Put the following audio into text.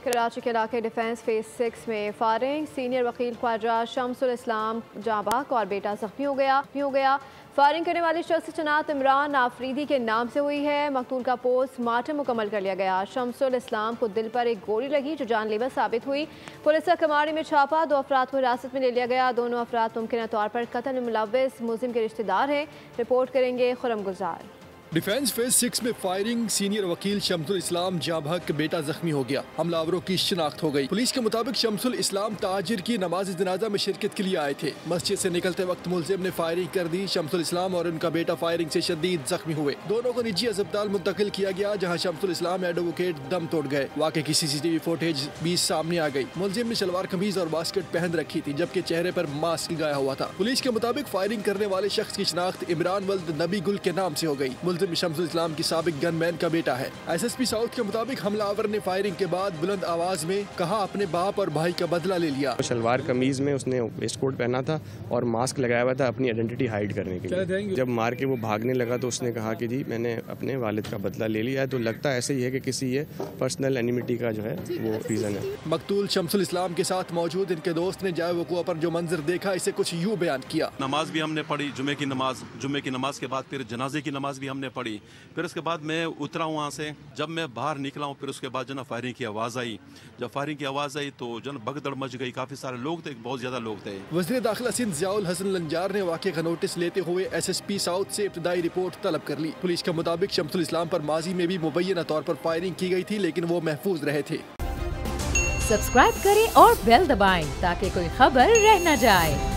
कराची के इलाके defence phase 6 में फायरिंग, सीनियर वकील ख्वाजा शम्सुल इस्लाम जाबाक और बेटा जख्मी हो गया। फायरिंग करने वाले शख्स की शनाख्त इमरान आफरीदी के नाम से हुई है। मकतूल का पोस्टमार्टम मुकम्मल कर लिया गया। शम्सुल इस्लाम को दिल पर एक गोली लगी जो जानलेवा साबित हुई। पुलिस का कमाड़ी में छापा, 2 अफराद को हिरासत में ले लिया गया। दोनों अफराद मुमकिन तौर पर कत्ल में मुलव्विस मुलजिम के रिश्तेदार हैं। रिपोर्ट करेंगे खुरम गुलजार। डिफेंस फेज 6 में फायरिंग, सीनियर वकील शम्सुल इस्लाम जाबहक बेटा जख्मी हो गया। हमलावरों की शिनाख्त हो गई। पुलिस के मुताबिक शम्सुल इस्लाम ताजिर की नमाज जनाजा में शिरकत के लिए आए थे। मस्जिद से निकलते वक्त मुलजिम ने फायरिंग कर दी। शम्सुल इस्लाम और उनका बेटा फायरिंग से शदीद जख्मी हुए। दोनों को निजी अस्पताल मुंतकिल किया गया, जहाँ शम्सुल इस्लाम एडवोकेट दम तोड़ गए। वाक़े की CCTV फुटेज भी सामने आ गई। मुलजिम ने शलवार कमीज और बास्केट पहन रखी थी, जबकि चेहरे पर मास्क लगाया हुआ था। पुलिस के मुताबिक फायरिंग करने वाले शख्स की शिनाख्त इमरान वल्द नबी गुल के नाम से हो गई। मुलजिम शम्सुल इस्लाम साबिक गनमैन का बेटा है। SSP साउथ के मुताबिक हमलावर ने फायरिंग के बाद बुलंद आवाज में कहा अपने बाप और भाई का बदला ले लिया। शलवार कमीज में उसने वेस्ट कोट पहना था और मास्क लगाया हुआ था अपनी आइडेंटिटी हाइड करने के लिए। जब मार के वो भागने लगा तो उसने कहा कि जी मैंने अपने वालिद का बदला ले लिया है। तो लगता ऐसे ही है कि किसी ये पर्सनल एनिमिटी का जो है वो रीजन है। मकतूल शम्सुल इस्लाम के साथ मौजूद इनके दोस्त ने जाए वकूआ पर जो मंजर देखा इसे कुछ यूँ बयान किया। नमाज भी हमने पढ़ी, जुमे की नमाज के बाद फिर जनाजे की नमाज भी हमने पढ़ी। फिर उसके बाद मैं उतरा हूँ वहाँ से। जब मैं बाहर निकला हूँ फिर उसके बाद जो ना फायरिंग की आवाज़ आई। जब फायरिंग की आवाज़ आई तो जो भगदड़ मच गई। काफ़ी सारे लोग थे, बहुत ज़्यादा लोग थे। वज़ीर दाखिला सिंध ज़ियाउल हसन लंजार ने वाक़े का नोटिस लेते हुए SSP साउथ से इब्तदाई रिपोर्ट तलब कर ली। पुलिस के मुताबिक शम्सुल इस्लाम पर माजी में भी मुबैना तौर पर फायरिंग की गई थी, लेकिन वो महफूज रहे थे। सब्सक्राइब करें और बेल दबाएं ताकि कोई खबर रह न जाए।